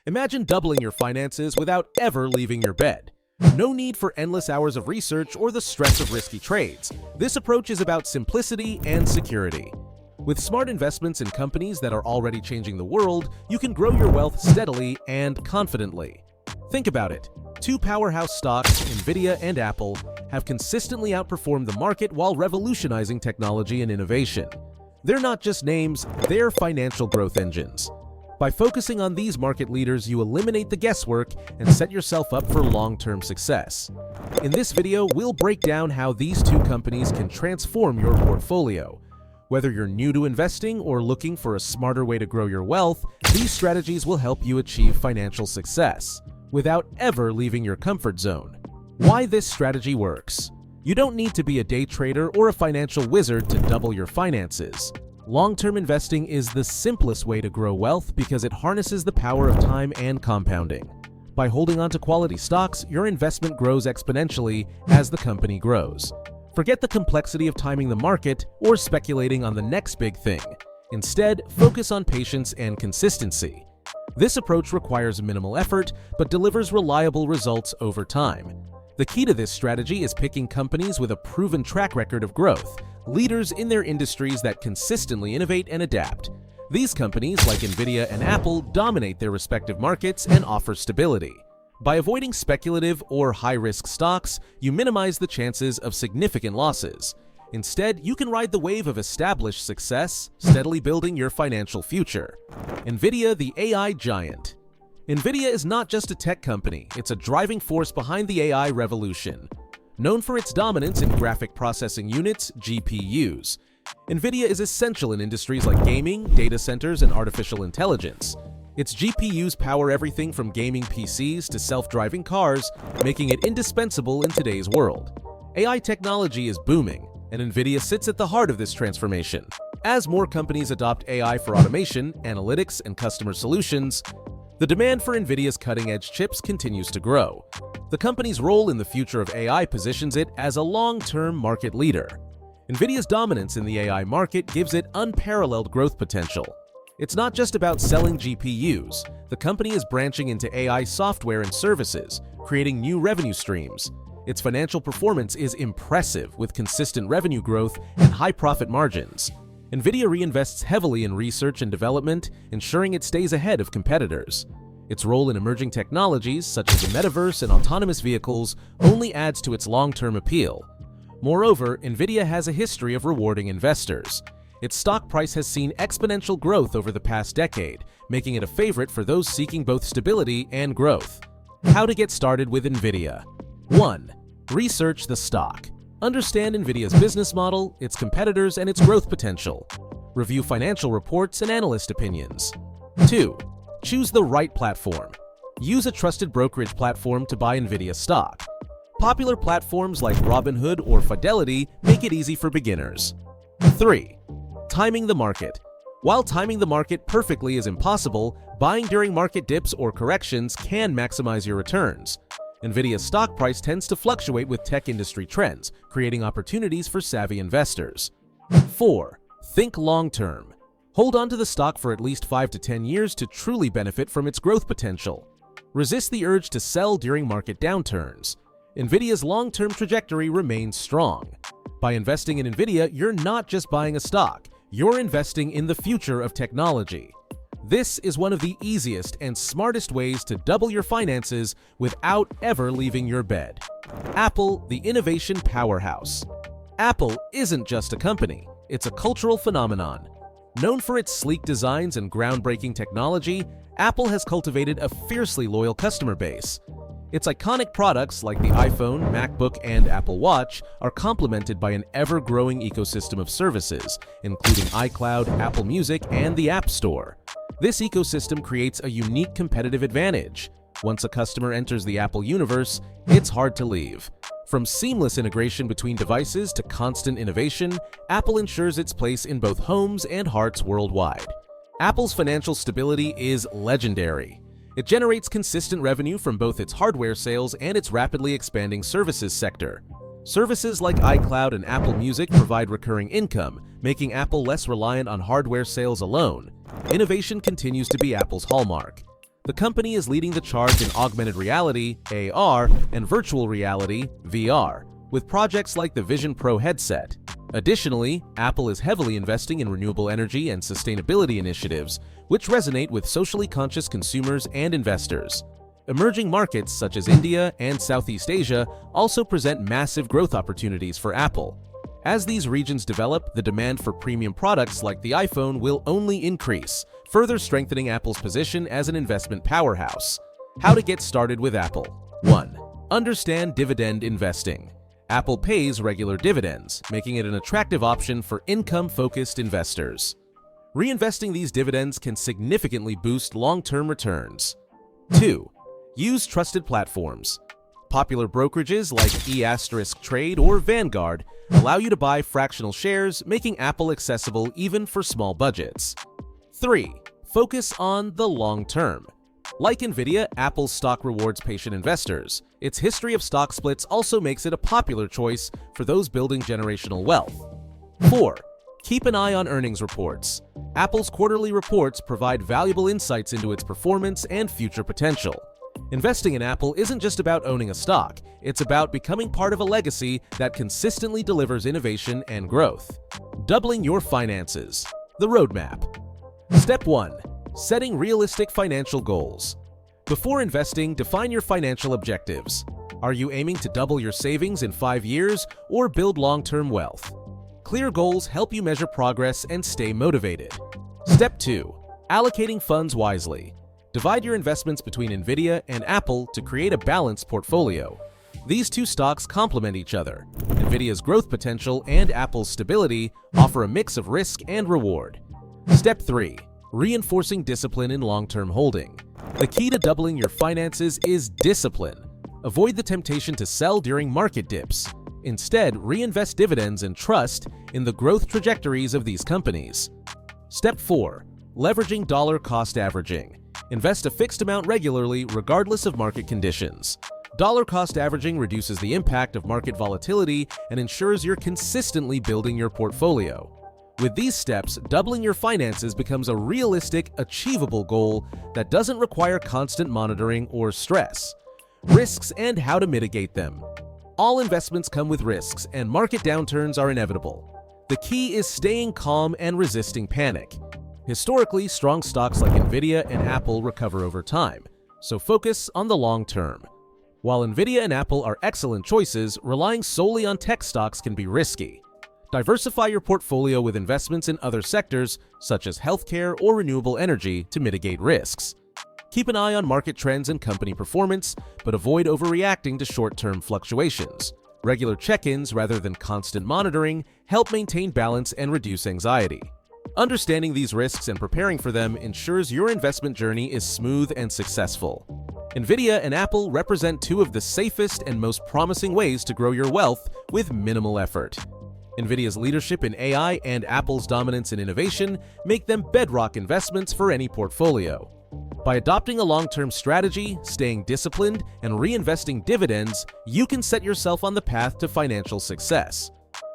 Imagine doubling your finances without ever leaving your bed. No need for endless hours of research or the stress of risky trades. This approach is about simplicity and security. With smart investments in companies that are already changing the world, you can grow your wealth steadily and confidently. Think about it. Two powerhouse stocks, Nvidia and Apple, have consistently outperformed the market while revolutionizing technology and innovation. They're not just names, they're financial growth engines. By focusing on these market leaders, you eliminate the guesswork and set yourself up for long-term success. In this video, we'll break down how these two companies can transform your portfolio. Whether you're new to investing or looking for a smarter way to grow your wealth, these strategies will help you achieve financial success without ever leaving your comfort zone. Why this strategy works. You don't need to be a day trader or a financial wizard to double your finances. Long-term investing is the simplest way to grow wealth because it harnesses the power of time and compounding. By holding on to quality stocks, your investment grows exponentially as the company grows. Forget the complexity of timing the market or speculating on the next big thing. Instead, focus on patience and consistency. This approach requires minimal effort but delivers reliable results over time. The key to this strategy is picking companies with a proven track record of growth, leaders in their industries that consistently innovate and adapt. These companies, like Nvidia and Apple, dominate their respective markets and offer stability. By avoiding speculative or high-risk stocks, you minimize the chances of significant losses. Instead, you can ride the wave of established success, steadily building your financial future. Nvidia, the AI giant. Nvidia is not just a tech company, it's a driving force behind the AI revolution. Known for its dominance in graphic processing units, GPUs, Nvidia is essential in industries like gaming, data centers, and artificial intelligence. Its GPUs power everything from gaming PCs to self-driving cars, making it indispensable in today's world. AI technology is booming, and Nvidia sits at the heart of this transformation. As more companies adopt AI for automation, analytics, and customer solutions, the demand for Nvidia's cutting-edge chips continues to grow. The company's role in the future of AI positions it as a long-term market leader. Nvidia's dominance in the AI market gives it unparalleled growth potential. It's not just about selling GPUs. The company is branching into AI software and services, creating new revenue streams. Its financial performance is impressive, with consistent revenue growth and high profit margins. Nvidia reinvests heavily in research and development, ensuring it stays ahead of competitors. Its role in emerging technologies, such as the metaverse and autonomous vehicles, only adds to its long-term appeal. Moreover, Nvidia has a history of rewarding investors. Its stock price has seen exponential growth over the past decade, making it a favorite for those seeking both stability and growth. How to get started with Nvidia. 1. Research the stock. Understand Nvidia's business model, its competitors, and its growth potential. Review financial reports and analyst opinions. 2. Choose the right platform. Use a trusted brokerage platform to buy Nvidia stock. Popular platforms like Robinhood or Fidelity make it easy for beginners. 3. Timing the market. While timing the market perfectly is impossible, buying during market dips or corrections can maximize your returns. Nvidia's stock price tends to fluctuate with tech industry trends, creating opportunities for savvy investors. 4. Think long-term. Hold on to the stock for at least 5 to 10 years to truly benefit from its growth potential. Resist the urge to sell during market downturns. Nvidia's long-term trajectory remains strong. By investing in Nvidia, you're not just buying a stock, you're investing in the future of technology. This is one of the easiest and smartest ways to double your finances without ever leaving your bed. Apple, the innovation powerhouse. Apple isn't just a company, it's a cultural phenomenon. Known for its sleek designs and groundbreaking technology, Apple has cultivated a fiercely loyal customer base. Its iconic products like the iPhone, MacBook, and Apple Watch are complemented by an ever-growing ecosystem of services, including iCloud, Apple Music, and the App Store. This ecosystem creates a unique competitive advantage. Once a customer enters the Apple universe, it's hard to leave. From seamless integration between devices to constant innovation, Apple ensures its place in both homes and hearts worldwide. Apple's financial stability is legendary. It generates consistent revenue from both its hardware sales and its rapidly expanding services sector. Services like iCloud and Apple Music provide recurring income, making Apple less reliant on hardware sales alone. Innovation continues to be Apple's hallmark. The company is leading the charge in augmented reality (AR) and virtual reality (VR), with projects like the Vision Pro headset. Additionally, Apple is heavily investing in renewable energy and sustainability initiatives, which resonate with socially conscious consumers and investors. Emerging markets such as India and Southeast Asia also present massive growth opportunities for Apple. As these regions develop, the demand for premium products like the iPhone will only increase, further strengthening Apple's position as an investment powerhouse. How to get started with Apple. 1. Understand dividend investing. Apple pays regular dividends, making it an attractive option for income-focused investors. Reinvesting these dividends can significantly boost long-term returns. 2. Use trusted platforms. Popular brokerages like E*Trade or Vanguard allow you to buy fractional shares, making Apple accessible even for small budgets. 3. Focus on the long term. Like Nvidia, Apple's stock rewards patient investors. Its history of stock splits also makes it a popular choice for those building generational wealth. 4. Keep an eye on earnings reports. Apple's quarterly reports provide valuable insights into its performance and future potential. Investing in Apple isn't just about owning a stock, it's about becoming part of a legacy that consistently delivers innovation and growth. Doubling your finances. The roadmap. Step 1. Setting realistic financial goals. Before investing, define your financial objectives. Are you aiming to double your savings in 5 years or build long-term wealth? Clear goals help you measure progress and stay motivated. Step 2. Allocating funds wisely. Divide your investments between Nvidia and Apple to create a balanced portfolio. These two stocks complement each other. Nvidia's growth potential and Apple's stability offer a mix of risk and reward. Step 3. Reinforcing discipline in long-term holding. The key to doubling your finances is discipline. Avoid the temptation to sell during market dips. Instead, reinvest dividends and trust in the growth trajectories of these companies. Step 4. Leveraging dollar cost averaging. Invest a fixed amount regularly regardless of market conditions. Dollar cost averaging reduces the impact of market volatility and ensures you're consistently building your portfolio. With these steps, doubling your finances becomes a realistic, achievable goal that doesn't require constant monitoring or stress. Risks and how to mitigate them. All investments come with risks, and market downturns are inevitable. The key is staying calm and resisting panic. Historically, strong stocks like Nvidia and Apple recover over time, so focus on the long term. While Nvidia and Apple are excellent choices, relying solely on tech stocks can be risky. Diversify your portfolio with investments in other sectors, such as healthcare or renewable energy, to mitigate risks. Keep an eye on market trends and company performance, but avoid overreacting to short-term fluctuations. Regular check-ins rather than constant monitoring help maintain balance and reduce anxiety. Understanding these risks and preparing for them ensures your investment journey is smooth and successful. Nvidia and Apple represent two of the safest and most promising ways to grow your wealth with minimal effort. Nvidia's leadership in AI and Apple's dominance in innovation make them bedrock investments for any portfolio. By adopting a long-term strategy, staying disciplined, and reinvesting dividends, you can set yourself on the path to financial success.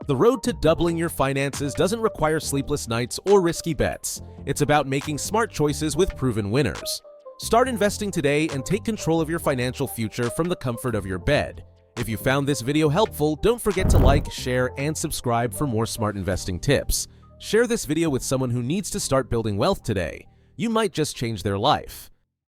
The road to doubling your finances doesn't require sleepless nights or risky bets. It's about making smart choices with proven winners. Start investing today and take control of your financial future from the comfort of your bed. If you found this video helpful, don't forget to like, share, and subscribe for more smart investing tips. Share this video with someone who needs to start building wealth today. You might just change their life.